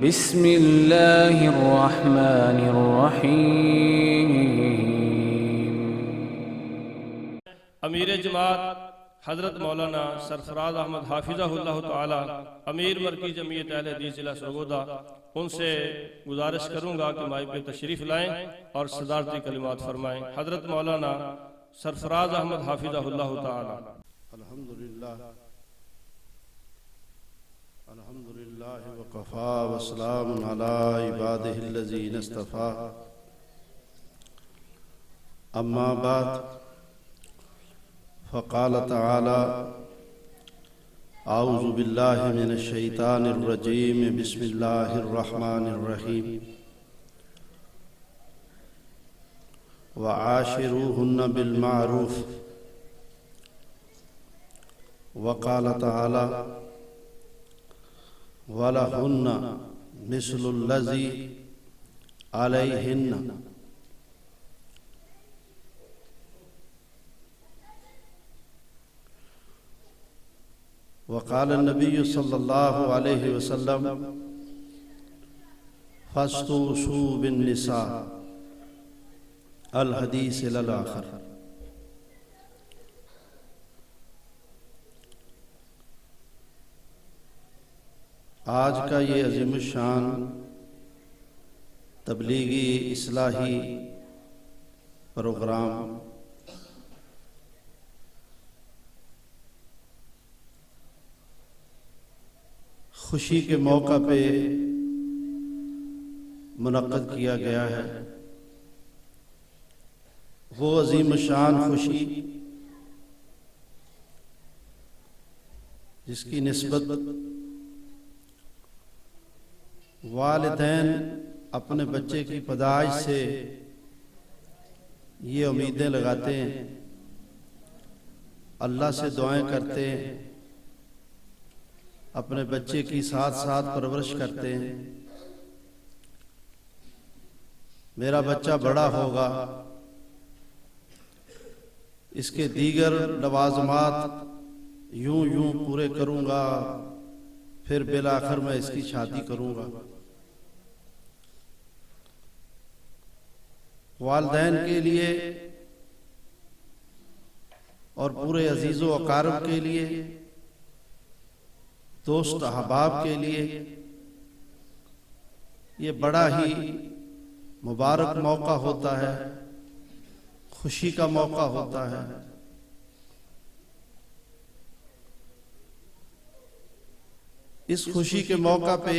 बिस्मिल्लाहिर्रहमानिर्रहीम। अमीर जमात हज़रत मौलाना सरफराज अहमद हाफिज़हुल्लाह ताला अमीर मरकज़ी जमीयत अहले हदीस जिला सरगोदा, उनसे गुजारिश करूँगा कि माइक पे तशरीफ़ लाएँ और सदारती कलिमात फरमाएँ। हज़रत मौलाना सरफराज अहमद हाफिज़हुल्लाह ताला। अल्हम्दुलिल्लाह वकफ़ा वस्सलामुन अला इबादिहिल्लज़ीना इस्तफ़ा। अम्मा बाद फ़क़ाल तआला आऊज़ु बिल्लाहि मिनश शैतानिर रजीम बिस्मिल्लाहिर रहमानिर रहीम। व आशिरूहुन्ना बिल मारूफ़। व क़ाल तआला वलहुन्ना मिस्लुल्लज़ी अलैहिन्ना। वक़ाल नबी सल्लल्लाहु अलैहि वसल्लम फ़स्तूसू बिन्निसा अल हदीस इलल आखिर। आज का ये अज़ीमुश्शान तबलीगी इस्लाही प्रोग्राम खुशी के मौका पे मुनक़्क़द किया गया है। वो अज़ीमुश्शान खुशी जिसकी निस्बत वालिदैन अपने बच्चे की पैदाइश से ये उम्मीदें लगाते हैं, अल्लाह से दुआएं करते हैं, अपने बच्चे की साथ साथ परवरिश करते हैं। मेरा बच्चा बड़ा होगा, इसके दीगर लवाज़मात यूं यूं पूरे करूंगा, फिर बिलाखिर मैं इसकी शादी करूंगा। वालिदैन के लिए और पूरे अजीज़ो अकारब के लिए, दोस्त अहबाब के लिए ये बड़ा ही मुबारक मौका होता है, खुशी का मौका होता है। इस खुशी के मौका पे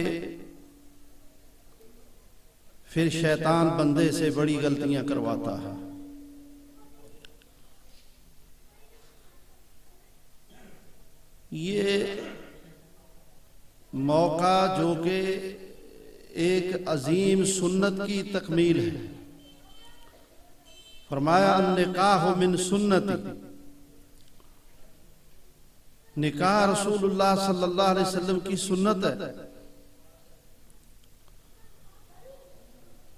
फिर शैतान बंदे से बड़ी गलतियां करवाता है। ये मौका जो कि एक अजीम सुन्नत की तकमील है। फरमाया निकाह मिन सुन्नती, निकाह रसूलुल्लाह सल्लल्लाहु अलैहि वसल्लम की सुन्नत है।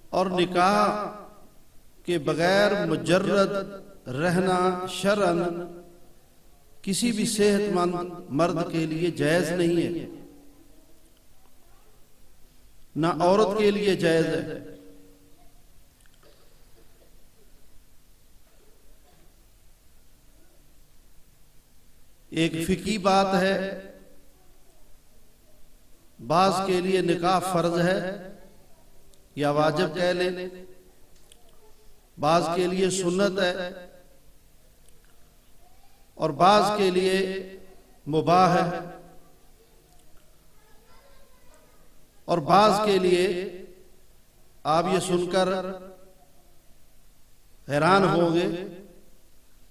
और निकाह के बगैर मुजर्रद रहना शरअन किसी भी सेहतमंद मर्द के लिए जायज नहीं है, ना औरत के लिए जायज है। एक फिकी बात है, बाज के लिए निकाह फर्ज है या वाजिब कह लें, बाज के लिए सुन्नत है और बाज के लिए मुबाह है, और बाज के लिए आप ये सुनकर हैरान होंगे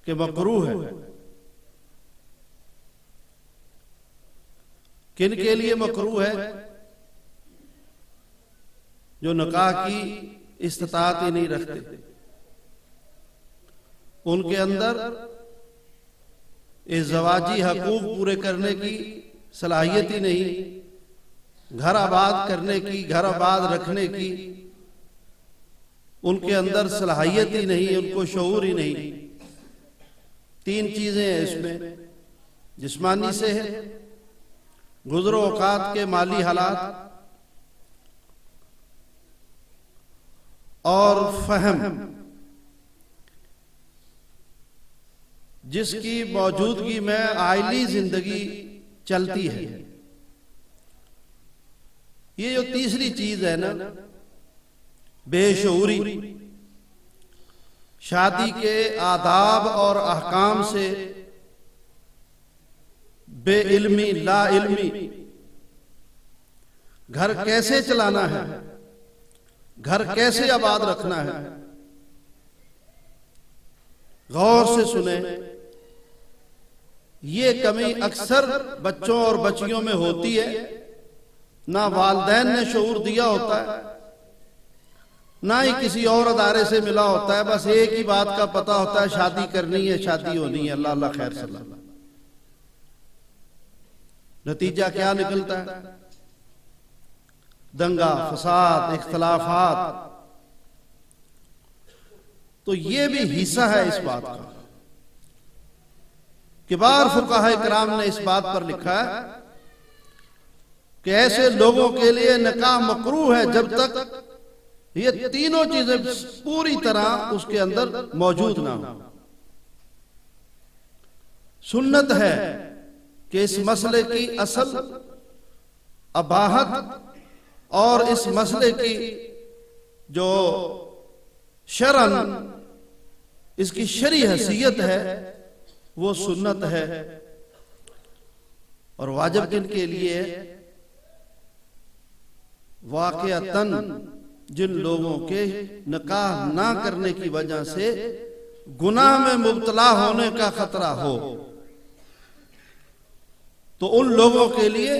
कि मकरूह है। किन के लिए मकरूह है? जो निकाह की इस्तिताअत ही नहीं रखते, उनके अंदर इज़्ज़वाजी हकूक पूरे करने की सलाहियत ही नहीं, घर आबाद करने की, घर आबाद रखने की उनके अंदर सलाहियत ही नहीं, उनको शऊर ही नहीं। तीन चीजें हैं इसमें, जिस्मानी से है, गुज़रो औकात के माली हालात, और फहम जिसकी मौजूदगी में आइली जिंदगी चलती है। ये जो तीसरी चीज है ना, बेशऊरी, शादी के आदाब और अहकाम से बेइल्मी, ला इल्मी, घर कैसे चलाना है, घर कैसे आबाद रखना है, गौर से सुने। ये कमी अक्सर बच्चों और बच्चियों में होती है। ना वालिदैन ने शऊर दिया होता है, ना ही किसी और अदारे से मिला होता है। बस एक ही बात का पता होता है, शादी करनी है, शादी होनी है, अल्लाह अल्लाह खैर सलाह। नतीजा क्या निकलता है? दंगा, फसाद, इख्तलाफात। तो ये भी हिस्सा है इस बात का। किबार फुकाहा किराम ने इस बात पर लिखा है कि ऐसे लोगों के लिए निकाह मकरूह है जब तक ये तीनों चीजें पूरी तरह उसके अंदर मौजूद ना हो। सुन्नत है कि इस मसले की असल अबाहत और इस मसले की जो शरन, इसकी शरी हैसियत है, वो सुन्नत है। और वाजिब किनके लिए? वाक़िअतन जिन लोगों के निकाह ना करने की वजह से गुनाह में मुब्तला होने का खतरा हो, तो उन लोगों के लिए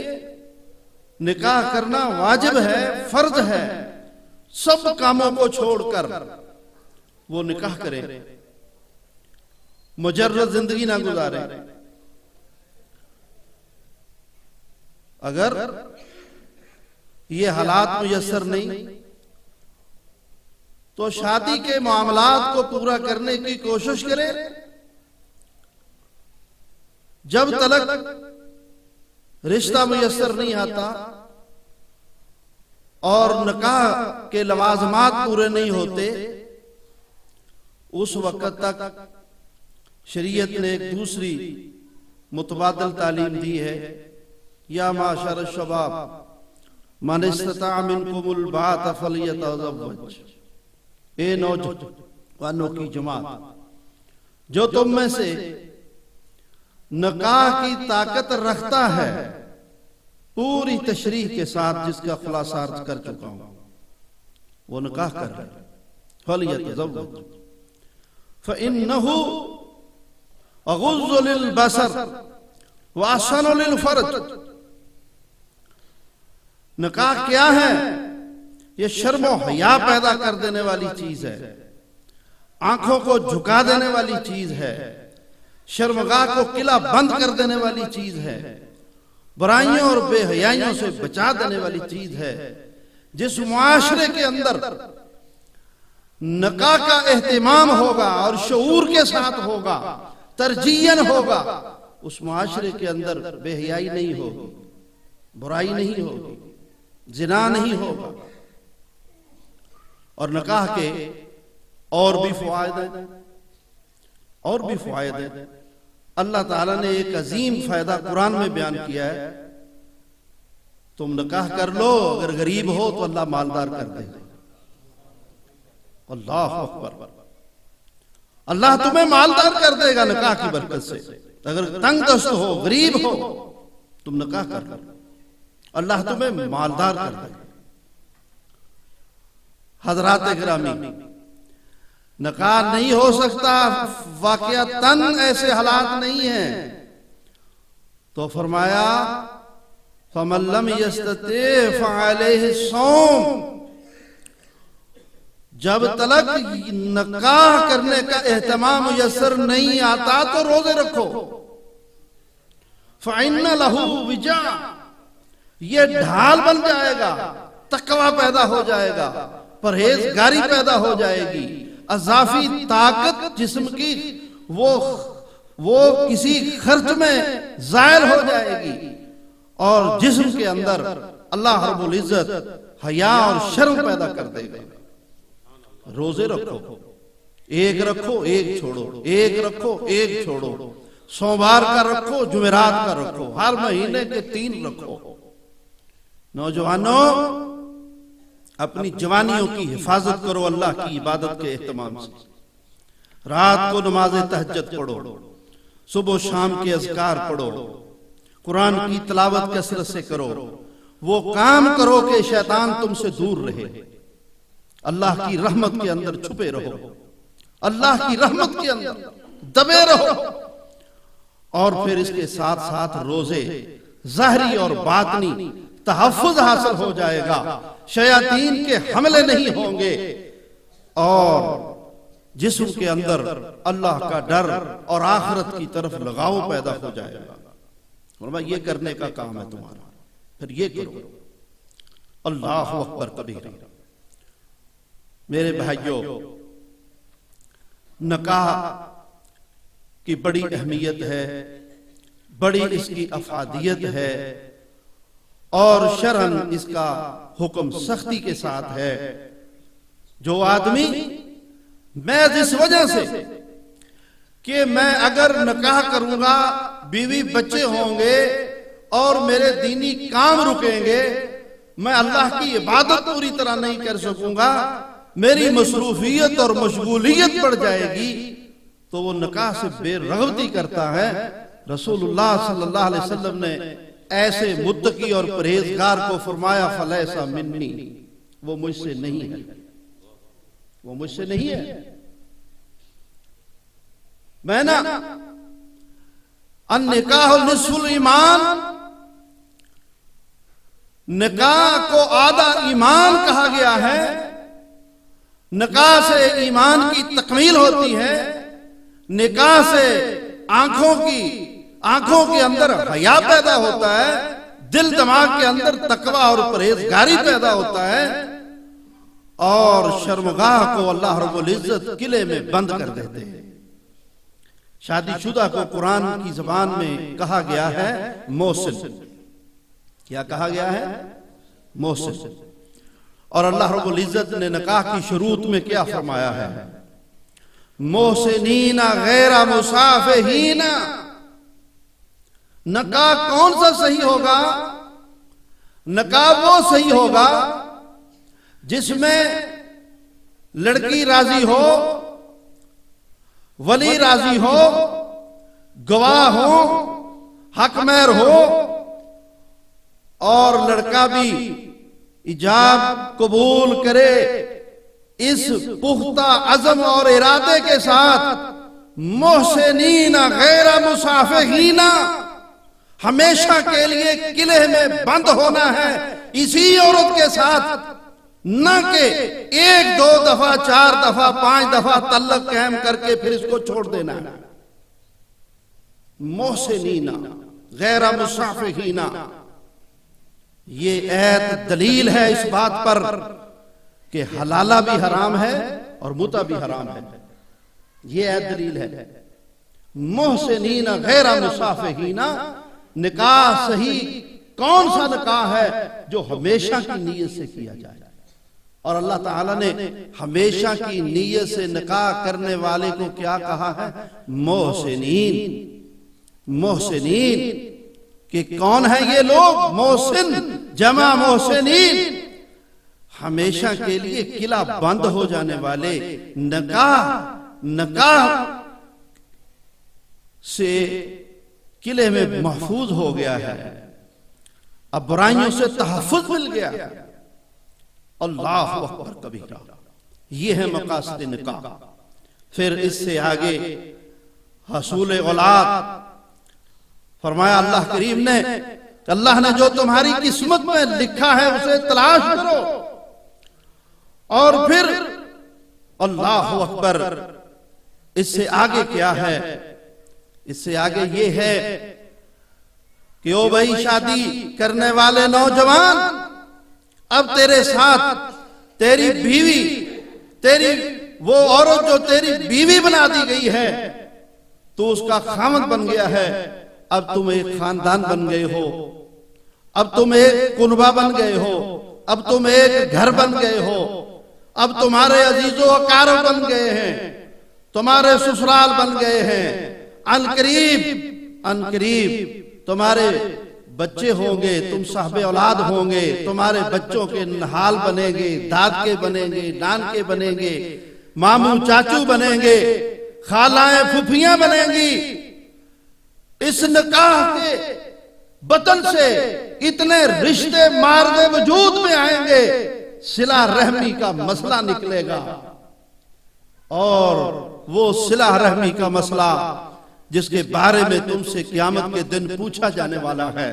निकाह करना वाजिब है, फर्ज है। सब कामों को छोड़कर वो निकाह करें, मुजर्रद जिंदगी ना गुजारे। अगर ये हालात मुयस्सर नहीं तो शादी के मामलात को पूरा करने की कोशिश करें। जब तक रिश्ता मुयस्सर नहीं आता और निकाह के लवाजमात पूरे नहीं होते, उस वक्त तक शरीयत ने एक दूसरी मुतबादल तालीम दी है, या माशर शबाब मन इस्तता मिनकुमुल बात फलियतज़व्वज। ए नौजवानों की जमात, जो तुम में से निकाह की ताकत रखता है, पूरी तशरीह के साथ जिसका खुलासा अर्ज कर चुका हूं, वो निकाह कर रहे हैं। फलियतज़व्वज फ़इन्नहु अग़ुज़्ज़ु लिलबसर व अहसनु लिलफ़र्ज। निकाह क्या है? ये शर्म और हया पैदा कर देने वाली चीज है, आंखों को झुका देने वाली चीज है, शर्मगाह को किला बंद कर देने वाली चीज है, बुराइयों और बेहयाइयों से बचा देने वाली चीज है। जिस मुआशरे के अंदर निकाह का एहतिमाम होगा और शऊर के साथ होगा, तरजीयन होगा, उस मुआशरे के अंदर बेहयाई नहीं होगी, बुराई नहीं होगी, जिना नहीं होगा। और निकाह के और भी फ़वाइद हैं, और भी फ़वाइद हैं। अल्लाह ताला ने एक अजीम फायदा कुरान में बयान किया है, तुम निकाह कर लो, अगर गरीब हो तो अल्लाह मालदार कर देगा। अल्लाह अकबर, अल्लाह तुम्हें मालदार कर देगा निकाह की बरकत से। अगर तंग दस्त हो, गरीब हो, तुम निकाह कर लो, अल्लाह तुम्हें मालदार कर देगा। हजरात गिरामी, निकाह नहीं हो सकता, वाक़िअतन ऐसे हालात नहीं है, तो फरमाया फमन लम यस्तति फअलैहि सौम। जब तक निकाह करने का एहतमाम मुयस्सर नहीं आता तो रोजे रखो। फ़इन्न लहू विजा, ये ढाल बन जाएगा, तकवा पैदा हो जाएगा, परहेजगारी पैदा हो जाएगी, अज़ाफी ताकत जिस्म की वो किसी खर्च में ज़ायल हो जाएगी, और जिस्म के अंदर अल्लाह रब्बुल इज्जत हया और शर्म पैदा कर देगा। रोजे रखो, एक रखो एक छोड़ो, एक रखो एक छोड़ो, सोमवार का रखो, जुमेरात का रखो, हर महीने के 3 रखो। नौजवानों, अपनी जवानियों की हिफाजत करो अल्लाह की इबादत के एहतमाम से। रात को नमाज तहज्जुद पढ़ो, सुबह शाम के अज़कार पढ़ो, कुरान की तिलावत कसरत से करो, वो काम करो कि शैतान तुमसे दूर रहे, अल्लाह की रहमत के अंदर छुपे रहो, अल्लाह की रहमत के अंदर दबे रहो। और फिर इसके साथ साथ रोजे ज़ाहिरी और बातनी तहफ़्फ़ुज़ हासिल हो जाएगा, शयातीन के हमले नहीं होंगे और जिस्म के अंदर अल्लाह का डर और आखिरत की तरफ लगाव पैदा हो जाएगा। और ये करने का काम है तुम्हारा, फिर ये करो। अल्लाहु अकबर कबीरा। मेरे भाइयों, निकाह की बड़ी अहमियत है, बड़ी इसकी अफादियत है और शरअन इसका हुक्म सख्ती के साथ है। जो आदमी मैं जिस वजह से कि मैं अगर निकाह करूंगा, बीवी बच्चे होंगे और मेरे दीनी काम रुकेंगे, मैं अल्लाह की इबादत पूरी तरह नहीं कर सकूंगा, मेरी मसरूफियत और मशगूलियत बढ़ जाएगी, तो वो निकाह से बेरग़बती करता है। रसूलुल्लाह सल्लल्लाहु अलैहि वसल्लम ने ऐसे मुत्तकी और परहेजगार को फरमाया, फलैसा मिन्नी, वो मुझसे नहीं है, वो मुझसे नहीं है। मैं ना अन्निकाह निस्फुल ईमान, निकाह को आधा ईमान कहा गया है। निकाह से ईमान की तकमील होती है, निकाह से आंखों के अंदर हया पैदा होता है, दिल दिमाग के अंदर तकवा और परहेजगारी पैदा होता है और शर्मगाह को अल्लाह रब्बुल इज्जत किले में बंद कर देते हैं। शादीशुदा को कुरान की जबान में कहा गया है मोहसिन। क्या कहा गया है? मोहसिन। और अल्लाह रब्बुल इज्जत ने निकाह की शुरूत में क्या फरमाया है? मोहसिनीना गैरा मुसाफिहीना। निकाह कौन सा सही होगा? निकाह वो सही होगा जिसमें लड़की राजी हो, वली राजी हो, गवाह हो, हकमैर हो और लड़का भी इजाब कबूल करे, इस पुख्ता अज़म और इरादे के साथ मोहसिनीना गैरा मुसाफिहीना, हमेशा के लिए किले में बंद होना है इसी औरत के साथ, न कि 1, 2 दफा, 4 दफा, 5 दफा तल्लक कायम करके फिर इसको छोड़ देना है। मोहसिनीना गैरा मुसाफिहीना, ये ऐत दलील है इस बात पर कि हलाला भी हराम है और मुता भी हराम है। ये ऐत दलील है। मोहसिनीना गैरा मुसाफिहीना, निकाह सही कौन सा निकाह है? जो हमेशा की नीयत से किया जाए। और अल्लाह ताला ने हमेशा की नीयत से निकाह करने वाले को क्या कहा है? मोहसिनीन। मोहसिनीन कि कौन है ये लोग? मोहसिन जमा मोहसिनीन, हमेशा के लिए किला बंद हो जाने वाले। निकाह से किले में महफूज हो गया है, अब बुराइयों से तहफ़्फ़ुज़ मिल गया। अल्लाहु अकबर कबीरा। ये है मकासद निकाह। फिर इससे आगे हसूल औलाद फरमाया अल्लाह करीम ने, अल्लाह ने जो तुम्हारी किस्मत में लिखा है उसे तलाश करो। और फिर अल्लाहु अकबर, इससे आगे क्या है? इससे आगे ये है कि ओ भाई शादी करने वाले नौजवान, अब तेरे साथ तेरी बीवी, तेरी वो औरत जो तेरी बीवी बना दी गई है, तो उसका खामद बन गया है। अब तुम एक खानदान बन गए हो, अब तुम एक कुनबा बन गए हो, अब तुम एक घर बन गए हो। अब तुम्हारे अजीजो अकारब बन गए हैं, तुम्हारे ससुराल बन गए हैं। अनकरीब तुम्हारे बच्चे होंगे, तुम साहबे औलाद होंगे, तुम्हारे बच्चों के नहाल बनेंगे, दादके बनेंगे, नानके बनेंगे, मामू चाचू बनेंगे, खालाएं फुफियां बनेंगी। इस निकाह के बतन से इतने रिश्ते मार्गे वजूद में आएंगे, सिला रहमी का मसला निकलेगा। और वो सिला रहमी का मसला जिसके बारे में तुमसे क़यामत के दिन पूछा जाने वाला है।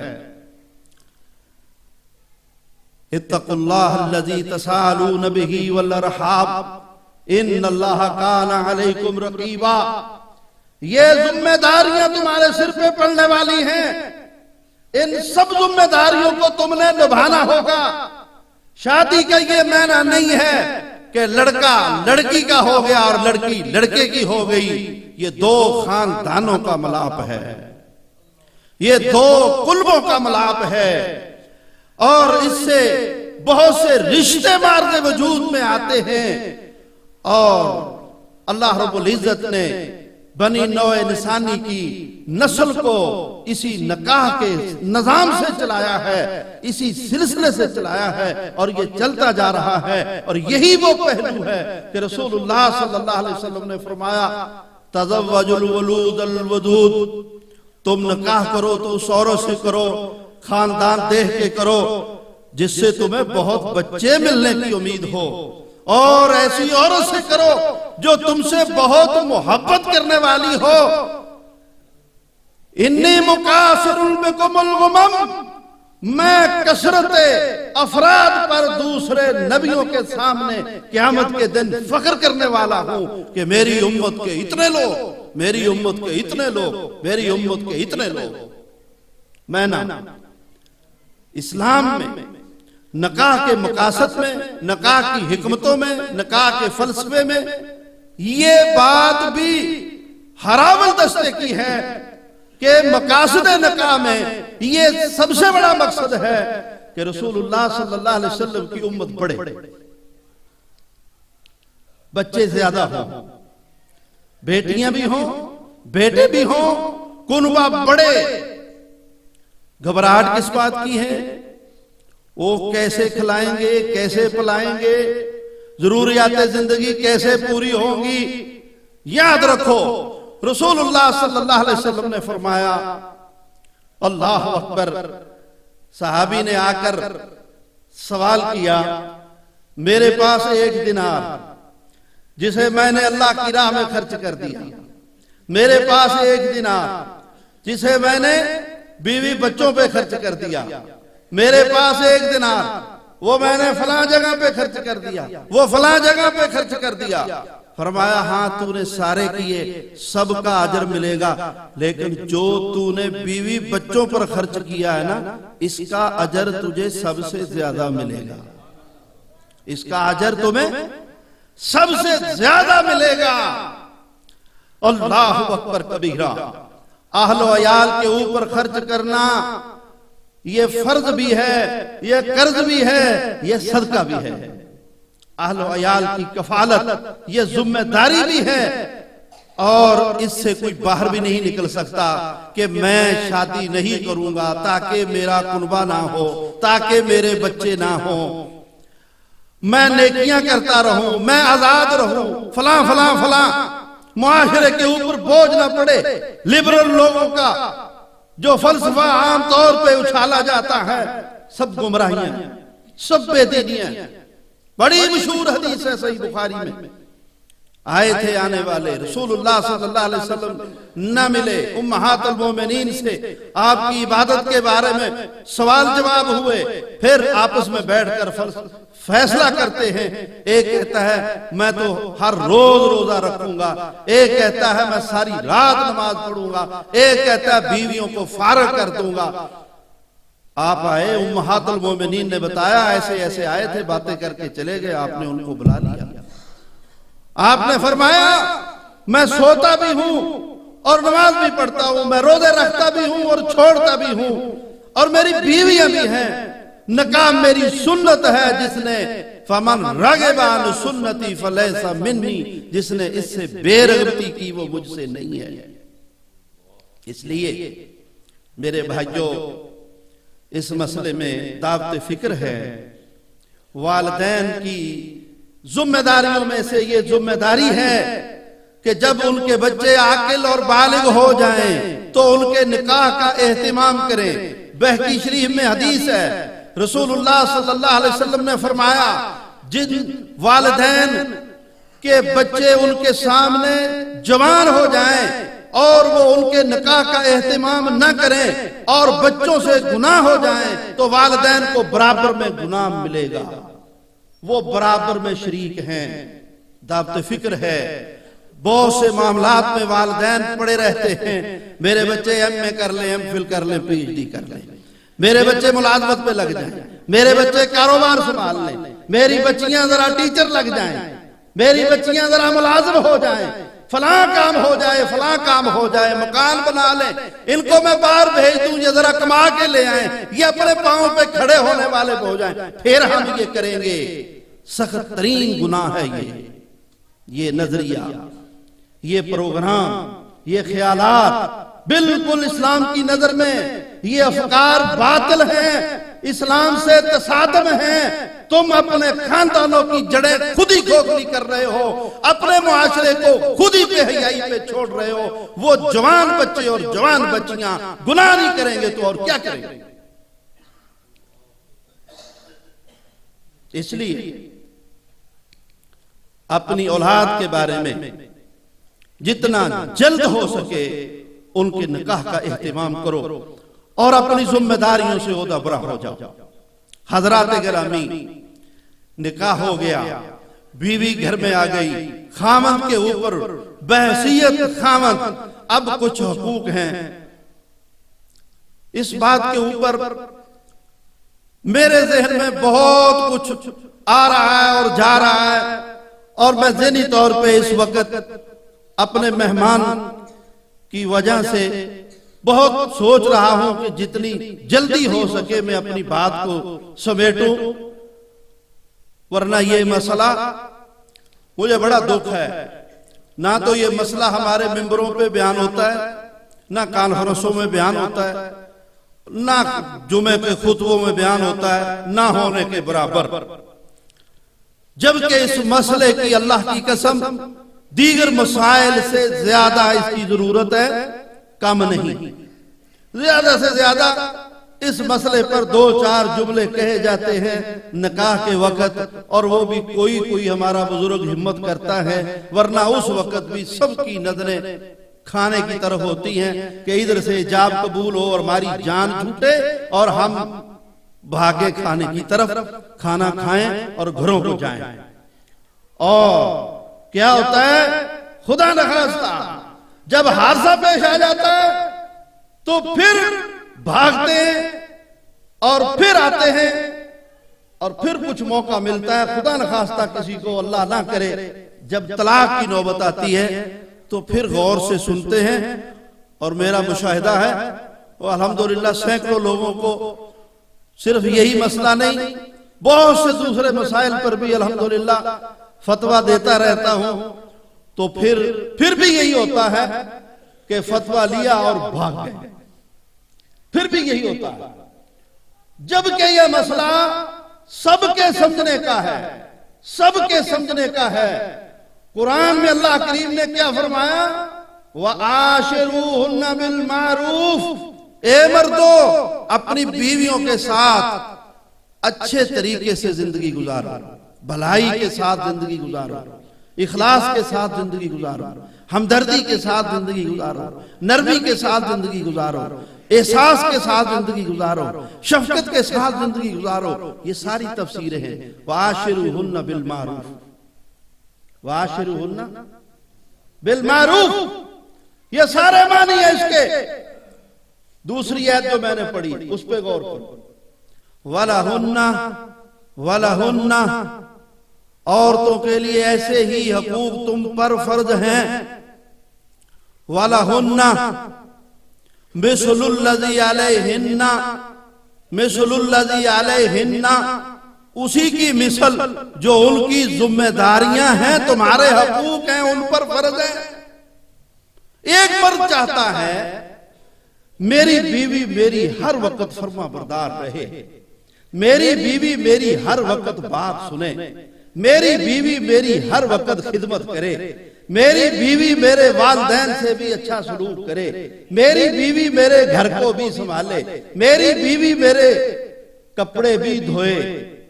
इत्तक़ुल्लाह अल्लज़ी तसालून बिही वल अरहाम इन्नल्लाह काना अलैकुम रक़ीबा। ये जिम्मेदारियां तुम्हारे सिर पे पड़ने वाली हैं। इन सब जिम्मेदारियों को तुमने निभाना होगा। शादी का ये मायना नहीं है कि लड़का लड़की का हो गया और लड़की लड़के की हो गई। ये दो खानदानों का मिलाप है, ये दो कुलबों का मिलाप है, और इससे बहुत से रिश्ते मार्गे वजूद में आते हैं। और अल्लाह रब्बुल इज्जत ने बनी नौ इंसानी की नस्ल को इसी निकाह के निजाम से चलाया है, इसी सिलसिले से चलाया है, और ये चलता जा रहा है। और यही वो पहलू है कि रसूलुल्लाह सल्लल्लाहु अलैहि वसल्लम ने फरमाया, तज़व्वजुल वलूदल वदूद, तुम निकाह करो तो उस औरत से करो, खानदान देख के करो जिससे तुम्हें बहुत बच्चे मिलने की उम्मीद हो, और ऐसी औरत से करो जो तुमसे बहुत मोहब्बत करने वाली हो। इन्नी मुकासिरुन बिकुमुल गुमम, मैं कसरते अफराद पर दूसरे नबियों के सामने क़यामत के दिन फख्र करने वाला हूं कि मेरी उम्मत के इतने लोग, मेरी उम्मत के इतने लोग, मेरी उम्मत के इतने लोग। मैं ना इस्लाम में निकाह के मकासद में, निकाह की हिकमतों में, निकाह के फलसफे में ये बात भी हरावल दस्ते की है कि मकासद निकाह में ये सबसे बड़ा मकसद है कि रसूलुल्लाह सल्लल्लाहु अलैहि वसल्लम की उम्मत बढ़े, बच्चे ज्यादा हों, बेटियां भी हों, बेटे भी हों, कुनबा बढ़े। घबराहट किस बात की है? वो कैसे खिलाएंगे, कैसे पिलाएंगे, जरूरियात जिंदगी कैसे पूरी होंगी। याद रखो रसूलुल्लाह सल्लल्लाहु अलैहि वसल्लम ने फरमाया, अल्लाह अकबर। सहाबी ने आकर सवाल किया, मेरे पास एक दिनार जिसे मैंने अल्लाह की राह में खर्च कर दिया, मेरे पास एक दिनार जिसे मैंने बीवी बच्चों पे खर्च कर दिया, मेरे पास एक दिनार वो मैंने फलां जगह पे खर्च कर दिया, वो फलां जगह पे खर्च कर दिया। फरमाया, हाँ तूने सारे किए, सबका अजर मिलेगा, लेकिन जो तूने बीवी बच्चों पर खर्च किया है ना, इसका अजर तुझे सबसे ज्यादा मिलेगा, इसका अजर तुम्हें सबसे ज्यादा मिलेगा। अल्लाहु अकबर कबीरा। अहलो अयाल के ऊपर खर्च करना ये फर्ज भी है, ये कर्ज भी है, ये सदका भी है। अहलो अयाल की कफालत ये जिम्मेदारी भी है, और इससे कोई बाहर भी नहीं निकल सकता कि मैं शादी नहीं करूंगा ताकि मेरा कुनबा ना हो, ताकि मेरे बच्चे ना हो, मैं नेकियां करता रहूं, मैं आजाद रहूं, फलां फलां फलां, मुआशरे के ऊपर बोझ ना पड़े। लिबरल लोगों का जो फलसफा आम तौर पे उछाला जाता है, सब गुमराहियां, सब बेदीनियां। बड़ी मशहूर हदीस है सही बुखारी में, आए थे आने वाले रसूलुल्लाह सल्लल्लाहु अलैहि वसल्लम न मिले, उम्महातुल मोमिनीन से आपकी इबादत के बारे में सवाल जवाब हुए, फिर आपस में बैठकर फैसला करते हैं। एक कहता है मैं तो हर रोज रोजा रखूंगा, एक कहता है मैं सारी रात नमाज पढ़ूंगा, एक कहता है बीवियों को फारग कर दूंगा। आप आए, उम्महातुल मोमिनीन ने बताया ऐसे ऐसे आए थे, बातें करके चले गए, आपने उनको बुला लिया। आपने फरमाया मैं सोता भी हूं और नमाज भी पढ़ता हूं, मैं रोजे रखता भी हूं और छोड़ता भी हूं, और मेरी बीवियां भी हैं। निकाह मेरी सुन्नत है, जिसने फमन रग़िबा सुन्नती फलैसा मिन्नी, जिसने इससे बेरग़बती की वो मुझसे नहीं है। इसलिए मेरे भाइयों, इस मसले में दावत फिक्र है। वालिदैन की जिम्मेदारियों में से ये जिम्मेदारी है कि जब उनके बच्चे आकिल और बालिग हो जाएं तो उनके निकाह का एहतिमाम करें। बहकी शरीफ में हदीस है, रसूलुल्लाह सल्लल्लाहु अलैहि वसल्लम ने फरमाया, जिन वालिदैन के बच्चे उनके सामने जवान हो जाएं और वो उनके निकाह का एहतिमाम न करें और बच्चों से गुनाह हो जाएं तो वालिदैन को बराबर में गुनाह मिलेगा, वो बराबर में शरीक हैं। दावत फिक्र है। बहुत से मामलात में वालिदैन पड़े रहते हैं, मेरे बच्चे एमए कर लें, एमफिल कर लें, पीएचडी कर लें, मेरे बच्चे मुलाजमत में लग जाएं, मेरे बच्चे कारोबार संभाल लें, मेरी बच्चियां जरा टीचर लग जाएं, मेरी बच्चियां जरा मुलाजिम हो जाएं, फलां काम हो जाए, फलां काम हो जाए, मकान बना लें, इनको मैं बाहर भेज दूं, ये जरा कमा के ले आए, ये अपने पांव पे खड़े होने वाले हो जाएं, फिर हम ये करेंगे। सख्त तरीन गुनाह है ये नजरिया, ये प्रोग्राम, ये ख्यालात बिल्कुल इस्लाम की नजर में ये अफकार बातिल हैं, इस्लाम से तसादम हैं। तुम अपने खानदानों की जड़ें खुद ही खोखली कर रहे हो, अपने मुआशरे को खुद ही बेहयाई पे छोड़ रहे हो। वो जवान बच्चे और जवान बच्चियां गुनाह नहीं करेंगे तो और क्या करेंगे? इसलिए अपनी औलाद के बारे में जितना जल्द हो सके उनके निकाह का एहतिमाम करो और अपनी जिम्मेदारियों से ओहदा बरा हो जाओ। हजरात गिरामी, निकाह हो गया, बीवी घर में आ गई, खामद के ऊपर बहसीयत खामद अब कुछ हुकूक हैं। इस बात के ऊपर मेरे जहन में बहुत कुछ आ रहा है और जा रहा है और मैं ज़हनी तौर पे इस वक्त अपने मेहमान की वजह से बहुत सोच रहा हूं कि जितनी जल्दी हो सके मैं अपनी बात को समेटूं, वरना ये मसला मुझे बड़ा दुख है। ना तो ये मसला हमारे मिंबरों पे बयान होता है, ना कॉन्फ्रेंसों में बयान होता है, ना जुमे के खुतबों में बयान होता है, ना होने के बराबर। जबकि इस मसले की अल्लाह की कसम दीगर मसाइल से ज्यादा इसकी जरूरत है, कम नहीं। ज्यादा से ज्यादा इस मसले पर 2-4 जुमले कहे जाते हैं निकाह के वक्त, और वो भी कोई कोई हमारा बुजुर्ग हिम्मत करता है, वरना उस वक्त भी सबकी नजरें खाने की तरफ होती हैं कि इधर से इजाब कबूल हो और हमारी जान छूटे और हम भागे खाने की तरफ, खाना खाएं और घरों को जाएं। और क्या होता है, खुदा न खास्ता जब हादसा पेश आ जाता है तो फिर भागते हैं और फिर आते हैं और फिर कुछ मौका मिलता है, खुदा न खास्ता किसी को अल्लाह ना करे जब तलाक की नौबत आती है तो फिर गौर से सुनते हैं। और मेरा मुशाहिदा है वो अल्हम्दुलिल्लाह सैकड़ों लोगों को सिर्फ यही मसला नहीं, बहुत से दूसरे मसाइल पर भी अल्हम्दुलिल्लाह फतवा देता रहता हूं, तो फिर भी यही होता है कि फतवा लिया और भाग गए। फिर भी यही होता है, जबकि यह मसला सबके समझने का है, सबके समझने का है। कुरान में अल्लाह करीम ने क्या फरमाया, व आशिरूहुन्ना बिल मारूफ, ए मर्दो अपनी बीवियों के साथ अच्छे तरीके से जिंदगी गुजारो, भलाई के साथ जिंदगी गुजारो, इखलास के साथ जिंदगी गुजारो, हमदर्दी के साथ जिंदगी गुजारो, नरमी के साथ जिंदगी गुजारो, एहसास के साथ जिंदगी गुजारो, शफकत के साथ जिंदगी गुजारो। ये सारी तफसीरें हैं। वाशिरूहुन्ना बिल मारूफ, वाशिरूहुन्ना बिल मारूफ, ये सारे मानी है इसके। दूसरी आयत जो मैंने पढ़ी उस पे गौर करो, वलहुन्ना वलहुन्ना, औरतों के लिए ऐसे ही हकूक तुम पर फर्ज हैं। वलहुन्ना मिसलुल्लज़ी अलैहिन्ना, मिसलुल्लज़ी अलैहिन्ना, उसी की मिसल जो उनकी जिम्मेदारियां हैं, तुम्हारे हकूक हैं, उन पर फर्ज है। एक मर्द चाहता है मेरी बीवी मेरी हर वक्त फर्मा बरदार रहे, मेरी बीवी मेरी हर वक्त बात सुने, मेरी बीवी मेरी हर वक्त खिदमत करे, मेरी बीवी मेरे वालिदैन से भी अच्छा सलूक करे, मेरी बीवी मेरे घर को भी संभाले, मेरी बीवी मेरे कपड़े भी धोए,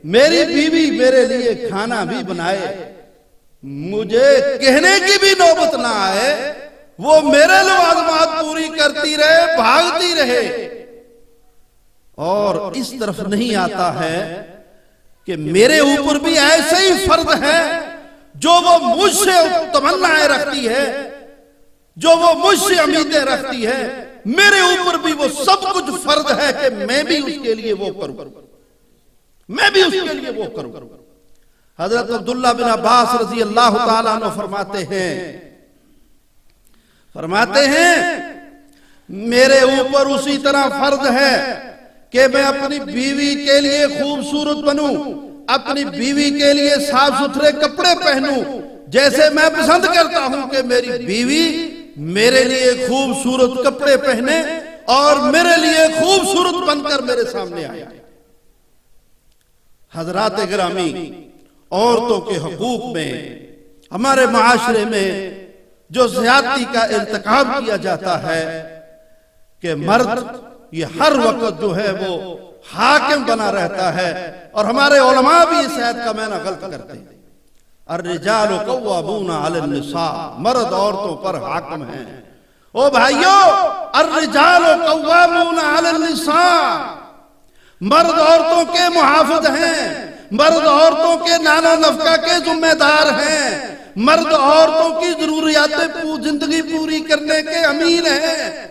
मेरी बीवी मेरे लिए खाना भी बनाए, मुझे कहने की भी नौबत ना आए, वो मेरे लवाजमात पूरी करती रहे, भागती रहे। और इस तरफ नहीं आता है कि मेरे ऊपर भी ऐसे ही फर्ज है जो वो मुझसे तमन्नाएं रखती है, जो वो मुझसे उम्मीदें रखती है, मेरे ऊपर भी वो सब कुछ फर्ज है कि मैं भी उसके लिए वो करूं, मैं भी उसके लिए वो करूं। हजरत अब्दुल्लाह बिन अब्बास रजी अल्लाह ताला अन्हु फरमाते हैं मेरे ऊपर उसी तरह फर्ज है कि मैं अपनी बीवी के लिए खूबसूरत बनूं, अपनी बीवी के लिए साफ सुथरे कपड़े पहनूं, जैसे मैं पसंद करता हूं कि मेरी बीवी मेरे लिए खूबसूरत कपड़े पहने और मेरे लिए खूबसूरत बनकर मेरे सामने आए। हजरात गिरामी, औरतों के हकूक में हमारे माशरे में जो ज्यादती का इर्तिकाब किया जाता है कि मर्द ये हर वक्त जो है वो हाकिम बना रहता है, और हमारे उलमा भी इस आयत का माना गलत करते हैं। अर्रिजालु कव्वामूना अलन निसा, मर्द औरतों पर हाकिम हैं। ओ भाइयों, अर्रिजालु कव्वामूना अलन निसा, मर्द औरतों के मुहाफिज हैं, मर्द औरतों के नाना नफका के जिम्मेदार हैं, मर्द औरतों की जरूरियातें जिंदगी पूरी करने के अमीन हैं।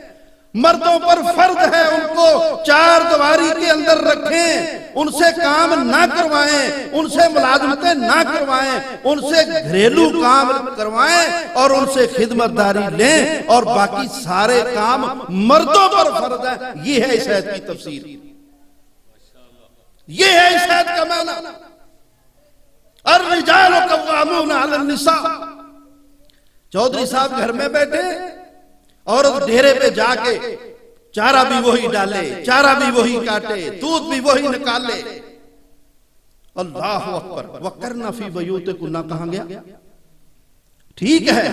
मर्दों पर फर्ज है उनको चार दीवारी के अंदर रखें, उनसे काम ना करवाएं, उनसे मुलाजमतें ना करवाएं, उनसे घरेलू काम करवाएं और उनसे खिदमतदारी लें, और बाकी सारे काम मर्दों पर फर्ज है। ये है इस आयत की तफसीर, ये है इस आयत का माना। अर्रिजालु कव्वामूना अलन निसा। चौधरी साहब घर में बैठे, औरत डेरे पे जाके चारा भी वही डाले, चारा भी वही काटे, दूध भी वही निकाले। अल्लाह अकबर। वकरना फी बयूतिकुन्ना कहां गया? ठीक है,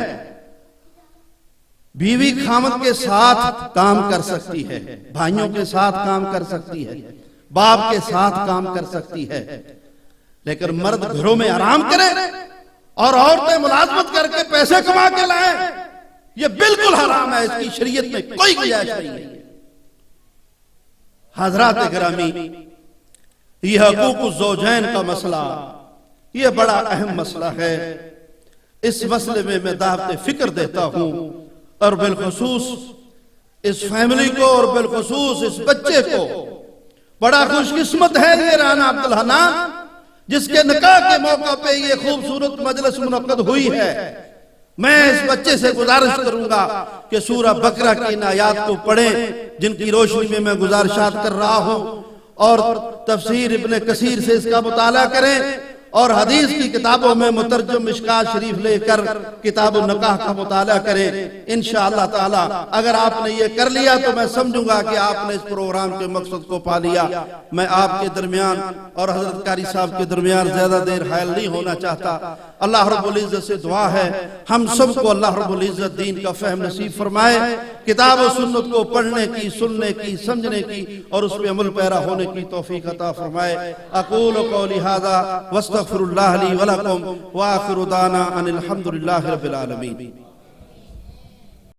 बीवी खामद के साथ काम कर सकती है, भाइयों के साथ काम कर सकती है, बाप के साथ काम कर सकती है, लेकिन मर्द घरों में आराम करे और औरतें मुलाजमत करके पैसे कमा के लाए, ये बिल्कुल हराम है। इसकी शरीयत में कोई गुंजाइश नहीं है। हजरात गिरामी, यह हकूक़ुज़ ज़ौजैन का मसला, यह बड़ा अहम मसला है। इस मसले में मैं दावत फिक्र देता हूं, और बिलखुसूस इस फैमिली को और बिलखुसूस इस बच्चे को। बड़ा खुशकिस्मत है ये राना अब्दुल हन्नान, जिसके निकाह के मौका पे ये खूबसूरत मजलिस मुनक्कद हुई है। मैं इस बच्चे से गुजारिश करूंगा कि सूरह बकरा की इन आयात को पढ़ें, जिनकी रोशनी में मैं गुजारिशात कर रहा हूं, और तफसीर इब्ने कसीर से इसका मुताला करें, और हदीस की किताबों में मुतरजम मिशकात शरीफ लेकर किताब निकाह का मुताला करें। इंशाअल्लाह ताला अगर आपने ये कर लिया तो मैं समझूंगा कि आपने इस प्रोग्राम के मकसद को पा लिया। मैं आपके दरमियान और हजरत कारी साहब के दरमियान ज्यादा देर हायल नहीं होना चाहता। अल्लाह रब्बुल इज्जत से दुआ है हम सबको अल्लाह रब्बुल इज्जत दीन का फहम नसीब फरमाए, किताब और सुन्नत को पढ़ने की, सुनने की, समझने की और उस पर अमल पैरा होने की तौफीक अता फरमाए। अक़ूलु क़ौली हाज़ा वस्तग़फिरुल्लाह ली व लकुम व आखिरु दाना अनिल हम्दुलिल्लाहि रब्बिल आलमीन।